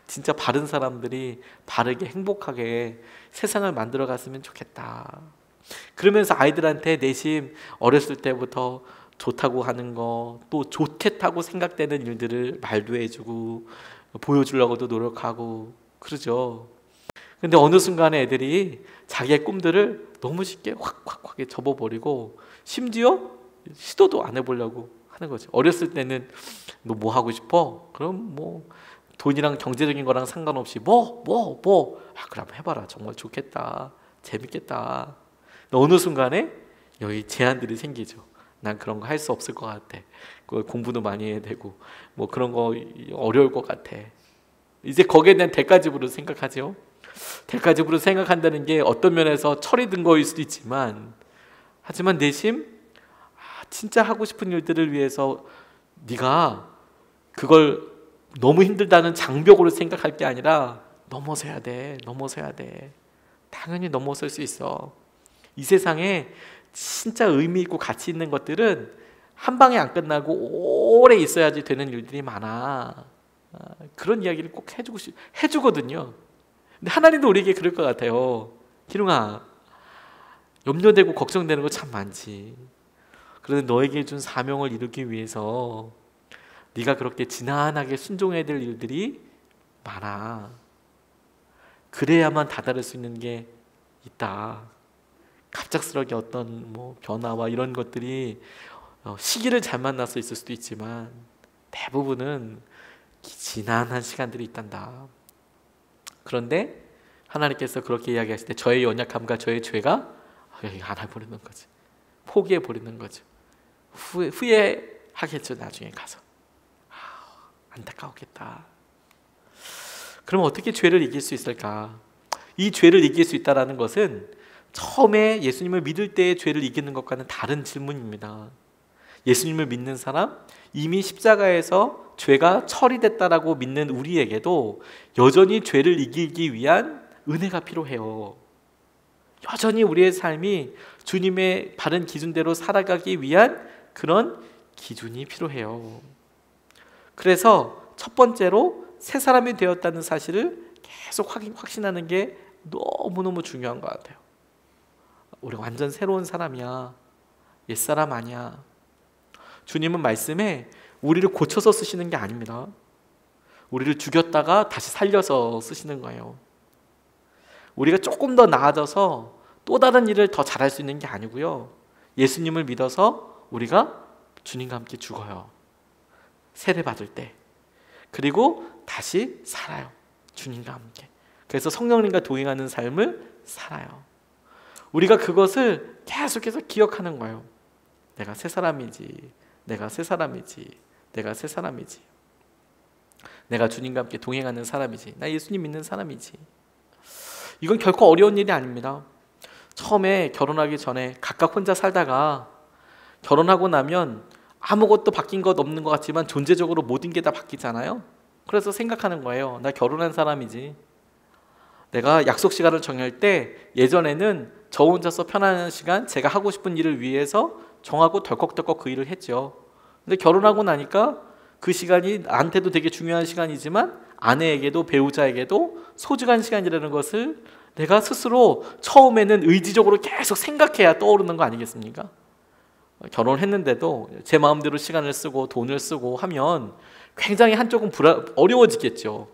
진짜 바른 사람들이 바르게 행복하게 세상을 만들어 갔으면 좋겠다. 그러면서 아이들한테 내심 어렸을 때부터 좋다고 하는 거, 또 좋겠다고 생각되는 일들을 말도 해주고 보여주려고도 노력하고 그러죠. 근데 어느 순간에 애들이 자기의 꿈들을 너무 쉽게 확 접어버리고 심지어 시도도 안 해보려고 하는 거죠. 어렸을 때는 너 뭐 하고 싶어? 그럼 뭐 돈이랑 경제적인 거랑 상관없이 그럼 해봐라. 정말 좋겠다. 재밌겠다. 어느 순간에 여기 제한들이 생기죠. 난 그런 거 할 수 없을 것 같아. 공부도 많이 해야 되고 뭐 그런 거 어려울 것 같아. 이제 거기에 대한 대가집으로 생각하죠. 대가집으로 생각한다는 게 어떤 면에서 철이 든 거일 수도 있지만, 하지만 내심 진짜 하고 싶은 일들을 위해서 네가 그걸 너무 힘들다는 장벽으로 생각할 게 아니라 넘어서야 돼. 당연히 넘어설 수 있어. 이 세상에 진짜 의미 있고 가치 있는 것들은 한 방에 안 끝나고 오래 있어야지 되는 일들이 많아. 그런 이야기를 꼭 해주거든요. 근데 하나님도 우리에게 그럴 것 같아요. 기룡아, 염려되고 걱정되는 거 참 많지. 그런데 너에게 준 사명을 이루기 위해서 네가 그렇게 지난하게 순종해야 될 일들이 많아. 그래야만 다다를 수 있는 게 있다. 갑작스럽게 어떤 변화와 이런 것들이 시기를 잘 만나서 있을 수도 있지만 대부분은 지난한 시간들이 있단다. 그런데 하나님께서 그렇게 이야기하실 때 저의 연약함과 저의 죄가 안 해버리는 거지. 포기해버리는 거죠. 후회하겠죠. 나중에 가서. 안타까웠겠다. 그럼 어떻게 죄를 이길 수 있을까? 이 죄를 이길 수 있다는 것은 처음에 예수님을 믿을 때의 죄를 이기는 것과는 다른 질문입니다. 예수님을 믿는 사람, 이미 십자가에서 죄가 처리됐다라고 믿는 우리에게도 여전히 죄를 이기기 위한 은혜가 필요해요. 여전히 우리의 삶이 주님의 바른 기준대로 살아가기 위한 그런 기준이 필요해요. 그래서 첫 번째로 새 사람이 되었다는 사실을 계속 확신하는 게 너무너무 중요한 것 같아요. 우리가 완전 새로운 사람이야. 옛사람 아니야. 주님은 말씀에 우리를 고쳐서 쓰시는 게 아닙니다. 우리를 죽였다가 다시 살려서 쓰시는 거예요. 우리가 조금 더 나아져서 또 다른 일을 더 잘할 수 있는 게 아니고요. 예수님을 믿어서 우리가 주님과 함께 죽어요. 세례 받을 때. 그리고 다시 살아요. 주님과 함께. 그래서 성령님과 동행하는 삶을 살아요. 우리가 그것을 계속해서 기억하는 거예요. 내가 새 사람이지. 내가 새 사람이지. 내가 새 사람이지. 내가 주님과 함께 동행하는 사람이지. 나 예수님 믿는 사람이지. 이건 결코 어려운 일이 아닙니다. 처음에 결혼하기 전에 각각 혼자 살다가 결혼하고 나면 아무것도 바뀐 것 없는 것 같지만 존재적으로 모든 게 다 바뀌잖아요. 그래서 생각하는 거예요. 나 결혼한 사람이지. 내가 약속 시간을 정할 때 예전에는 저 혼자서 편안한 시간, 제가 하고 싶은 일을 위해서 정하고 덜컥덜컥 그 일을 했죠. 근데 결혼하고 나니까 그 시간이 나한테도 되게 중요한 시간이지만 아내에게도 배우자에게도 소중한 시간이라는 것을 내가 스스로 처음에는 의지적으로 계속 생각해야 떠오르는 거 아니겠습니까? 결혼을 했는데도 제 마음대로 시간을 쓰고 돈을 쓰고 하면 굉장히 한쪽은 어려워지겠죠.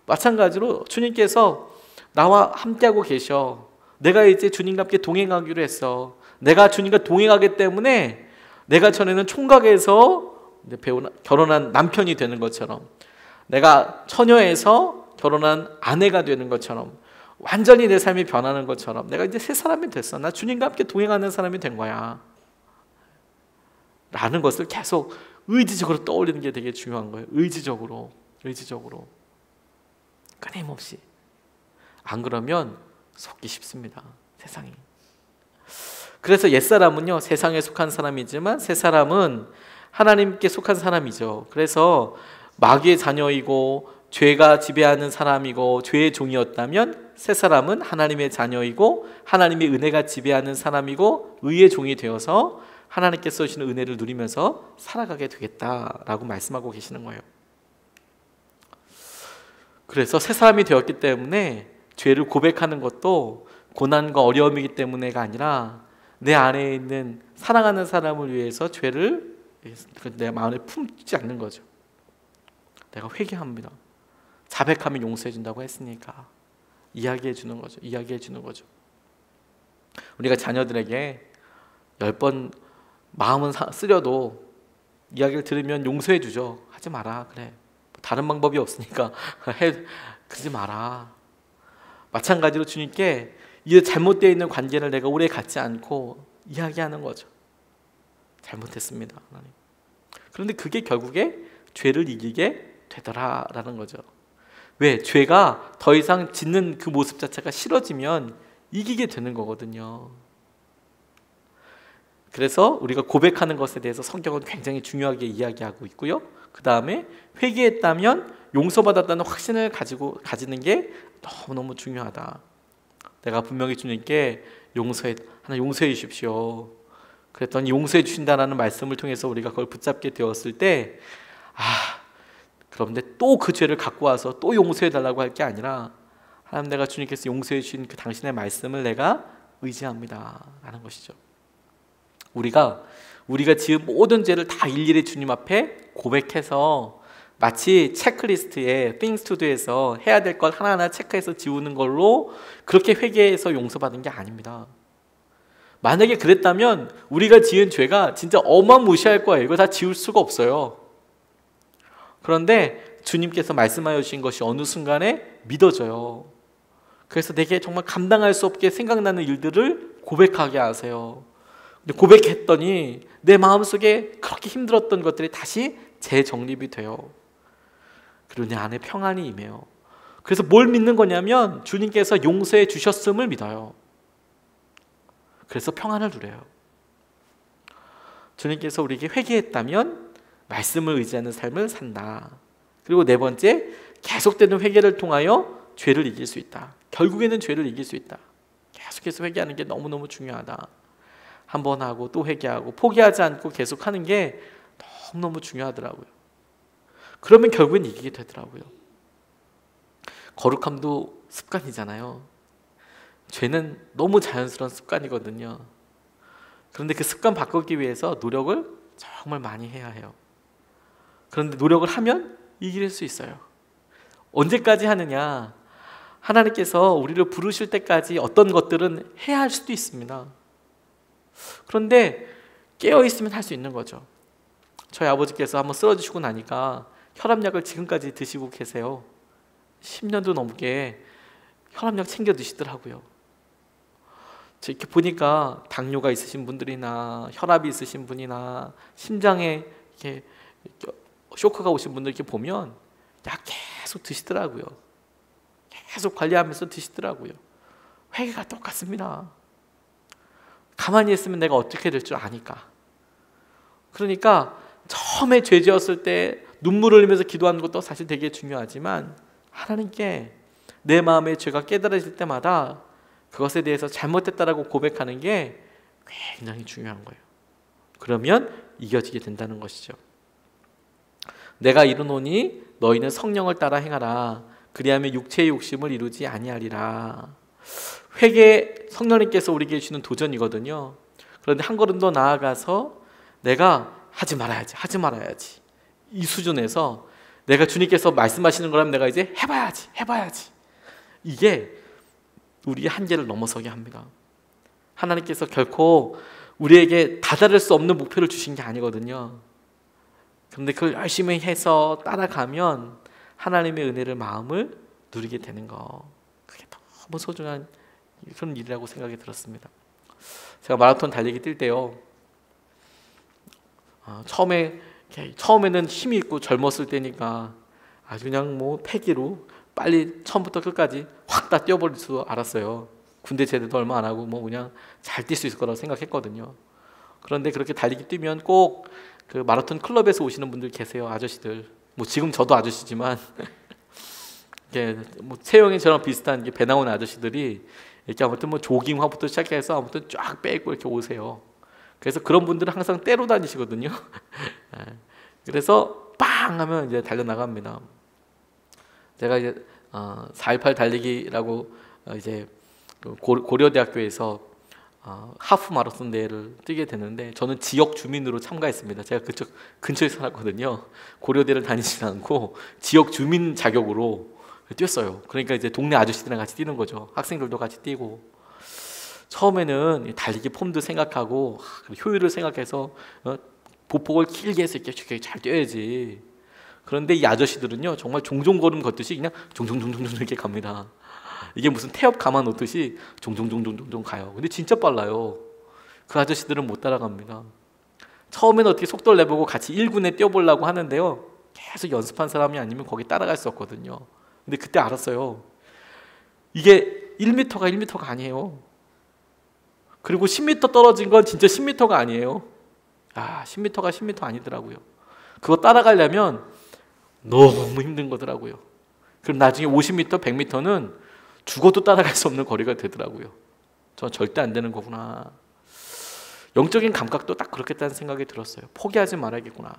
마찬가지로 주님께서 나와 함께하고 계셔. 내가 이제 주님과 함께 동행하기로 했어. 내가 주님과 동행하기 때문에 내가 전에는 총각에서 결혼한 남편이 되는 것처럼, 내가 처녀에서 결혼한 아내가 되는 것처럼, 완전히 내 삶이 변하는 것처럼 내가 이제 새 사람이 됐어. 나 주님과 함께 동행하는 사람이 된 거야 라는 것을 계속 의지적으로 떠올리는 게 되게 중요한 거예요. 의지적으로 끊임없이. 안 그러면 속기 쉽습니다, 세상이. 그래서 옛사람은요, 세상에 속한 사람이지만 새 사람은 하나님께 속한 사람이죠. 그래서 마귀의 자녀이고 죄가 지배하는 사람이고 죄의 종이었다면 새 사람은 하나님의 자녀이고 하나님의 은혜가 지배하는 사람이고 의의 종이 되어서 하나님께서 주시는 은혜를 누리면서 살아가게 되겠다라고 말씀하고 계시는 거예요. 그래서 새 사람이 되었기 때문에 죄를 고백하는 것도 고난과 어려움이기 때문에가 아니라 내 안에 있는 사랑하는 사람을 위해서 죄를 내 마음에 품지 않는 거죠. 내가 회개합니다. 자백하면 용서해 준다고 했으니까 이야기해 주는 거죠. 우리가 자녀들에게 10번 마음은 쓰려도 이야기를 들으면 용서해 주죠. 하지 마라. 그래. 다른 방법이 없으니까 그러지 마라. 마찬가지로 주님께 이 잘못되어 있는 관계를 내가 오래 갖지 않고 이야기하는 거죠. 잘못했습니다, 하나님. 그런데 그게 결국에 죄를 이기게 되더라라는 거죠. 왜? 죄가 더 이상 짓는 그 모습 자체가 싫어지면 이기게 되는 거거든요. 그래서 우리가 고백하는 것에 대해서 성경은 굉장히 중요하게 이야기하고 있고요. 그 다음에 회개했다면 용서받았다는 확신을 가지는 게 너무너무 중요하다. 내가 분명히 주님께 하나님 용서해 주십시오. 그랬더니 용서해 주신다는 말씀을 통해서 우리가 그걸 붙잡게 되었을 때, 그런데 또 그 죄를 갖고 와서 또 용서해 달라고 할 게 아니라, 하나님, 내가 주님께서 용서해 주신 그 당신의 말씀을 내가 의지합니다 라는 것이죠. 우리가 지은 모든 죄를 다 일일이 주님 앞에 고백해서 마치 체크리스트에 things to do에서 해야 될 걸 하나하나 체크해서 지우는 걸로 그렇게 회개해서 용서받은 게 아닙니다. 만약에 그랬다면 우리가 지은 죄가 진짜 어마무시할 거예요. 이거 다 지울 수가 없어요. 그런데 주님께서 말씀하여 주신 것이 어느 순간에 믿어져요. 그래서 내게 정말 감당할 수 없게 생각나는 일들을 고백하게 하세요. 근데 고백했더니 내 마음속에 그렇게 힘들었던 것들이 다시 재정립이 돼요. 그리고 내 안에 평안이 임해요. 그래서 뭘 믿는 거냐면 주님께서 용서해 주셨음을 믿어요. 그래서 평안을 누려요. 주님께서 우리에게 회개했다면 말씀을 의지하는 삶을 산다. 그리고 네 번째, 계속되는 회개를 통하여 죄를 이길 수 있다. 결국에는 죄를 이길 수 있다. 계속해서 회개하는 게 너무너무 중요하다. 한 번 하고 또 회개하고 포기하지 않고 계속하는 게 너무너무 중요하더라고요. 그러면 결국엔 이기게 되더라고요. 거룩함도 습관이잖아요. 죄는 너무 자연스러운 습관이거든요. 그런데 그 습관 바꾸기 위해서 노력을 정말 많이 해야 해요. 그런데 노력을 하면 이길 수 있어요. 언제까지 하느냐? 하나님께서 우리를 부르실 때까지 어떤 것들은 해야 할 수도 있습니다. 그런데 깨어있으면 할 수 있는 거죠. 저희 아버지께서 한번 쓰러지시고 나니까 혈압약을 지금까지 드시고 계세요. 10년도 넘게 혈압약 챙겨 드시더라고요. 저 이렇게 보니까 당뇨가 있으신 분들이나 혈압이 있으신 분이나 심장에 이렇게 쇼크가 오신 분들 이렇게 보면 약 계속 드시더라고요. 계속 관리하면서 드시더라고요. 회개가 똑같습니다. 가만히 있으면 내가 어떻게 될 줄 아니까. 그러니까 처음에 죄 지었을 때 눈물을 흘리면서 기도하는 것도 사실 되게 중요하지만 하나님께 내 마음의 죄가 깨달아질 때마다 그것에 대해서 잘못했다라고 고백하는 게 굉장히 중요한 거예요. 그러면 이겨지게 된다는 것이죠. 내가 이르노니 너희는 성령을 따라 행하라. 그리하면 육체의 욕심을 이루지 아니하리라. 회개, 성령님께서 우리에게 주는 도전이거든요. 그런데 한 걸음 더 나아가서 내가 하지 말아야지 이 수준에서 내가 주님께서 말씀하시는 거라면 내가 이제 해봐야지 이게 우리의 한계를 넘어서게 합니다. 하나님께서 결코 우리에게 다다를 수 없는 목표를 주신 게 아니거든요. 그런데 그걸 열심히 해서 따라가면 하나님의 은혜를 마음을 누리게 되는 거, 그게 너무 소중한 그런 일이라고 생각이 들었습니다. 제가 마라톤 달리기 뛸 때요, 처음에는 힘이 있고 젊었을 때니까 아주 그냥 뭐 패기로 빨리 처음부터 끝까지 확 다 뛰어버릴 줄 알았어요. 군대 제대도 얼마 안 하고 뭐 그냥 잘 뛸 수 있을 거라고 생각했거든요. 그런데 그렇게 달리기 뛰면 꼭 그 마라톤 클럽에서 오시는 분들 계세요. 아저씨들. 뭐 지금 저도 아저씨지만 뭐 체형이 저랑 비슷한 배 나오는 아저씨들이 이렇게 아무튼 뭐 조깅화부터 시작해서 아무튼 쫙 빼고 이렇게 오세요. 그래서 그런 분들은 항상 때로 다니시거든요. 그래서 빵 하면 이제 달려 나갑니다. 제가 이제 4.18 달리기라고 이제 고려대학교에서 하프 마라톤 대회를 뛰게 되는데 저는 지역 주민으로 참가했습니다. 제가 그쪽 근처에 살았거든요. 고려대를 다니지 않고 지역 주민 자격으로 뛰었어요. 그러니까 이제 동네 아저씨들이랑 같이 뛰는 거죠. 학생들도 같이 뛰고. 처음에는 달리기 폼도 생각하고 효율을 생각해서 보폭을 길게 해서 이렇게 잘 뛰어야지. 그런데 이 아저씨들은요 정말 종종 걸음 걷듯이 그냥 종종종종 이렇게 갑니다. 이게 무슨 태엽 감아 놓듯이 종종종종종 가요. 근데 진짜 빨라요. 그 아저씨들은 못 따라갑니다. 처음에는 어떻게 속도를 내보고 같이 1군에 뛰어보려고 하는데요, 계속 연습한 사람이 아니면 거기 따라갈 수 없거든요. 근데 그때 알았어요. 이게 1m가 1m가 아니에요. 그리고 10m 떨어진 건 진짜 10m가 아니에요. 10m가 10m 아니더라고요. 그거 따라가려면 너무 힘든 거더라고요. 그럼 나중에 50m, 100m는 죽어도 따라갈 수 없는 거리가 되더라고요. 저 절대 안 되는 거구나. 영적인 감각도 딱 그렇겠다는 생각이 들었어요. 포기하지 말아야겠구나.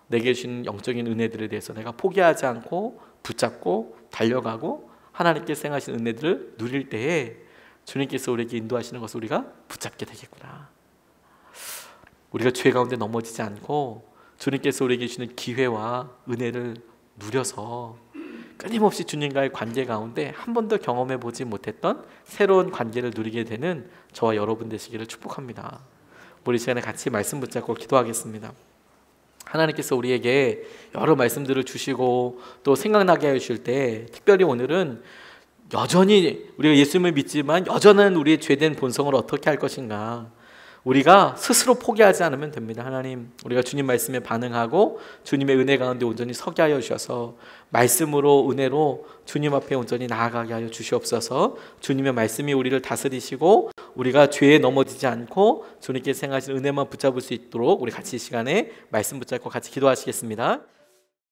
내게 주신 영적인 은혜들에 대해서 내가 포기하지 않고 붙잡고 달려가고 하나님께서 행하신 은혜들을 누릴 때에 주님께서 우리에게 인도하시는 것을 우리가 붙잡게 되겠구나. 우리가 죄 가운데 넘어지지 않고 주님께서 우리에게 주시는 기회와 은혜를 누려서 끊임없이 주님과의 관계 가운데 한 번도 경험해 보지 못했던 새로운 관계를 누리게 되는 저와 여러분 되시기를 축복합니다. 우리 시간에 같이 말씀 붙잡고 기도하겠습니다. 하나님께서 우리에게 여러 말씀들을 주시고 또 생각나게 해주실 때, 특별히 오늘은 여전히 우리가 예수님을 믿지만 여전한 우리의 죄된 본성을 어떻게 할 것인가, 우리가 스스로 포기하지 않으면 됩니다. 하나님, 우리가 주님 말씀에 반응하고 주님의 은혜 가운데 온전히 서게 하여 주셔서 말씀으로 은혜로 주님 앞에 온전히 나아가게 하여 주시옵소서. 주님의 말씀이 우리를 다스리시고 우리가 죄에 넘어지지 않고 주님께서 행하신 은혜만 붙잡을 수 있도록 우리 같이 이 시간에 말씀 붙잡고 같이 기도하시겠습니다.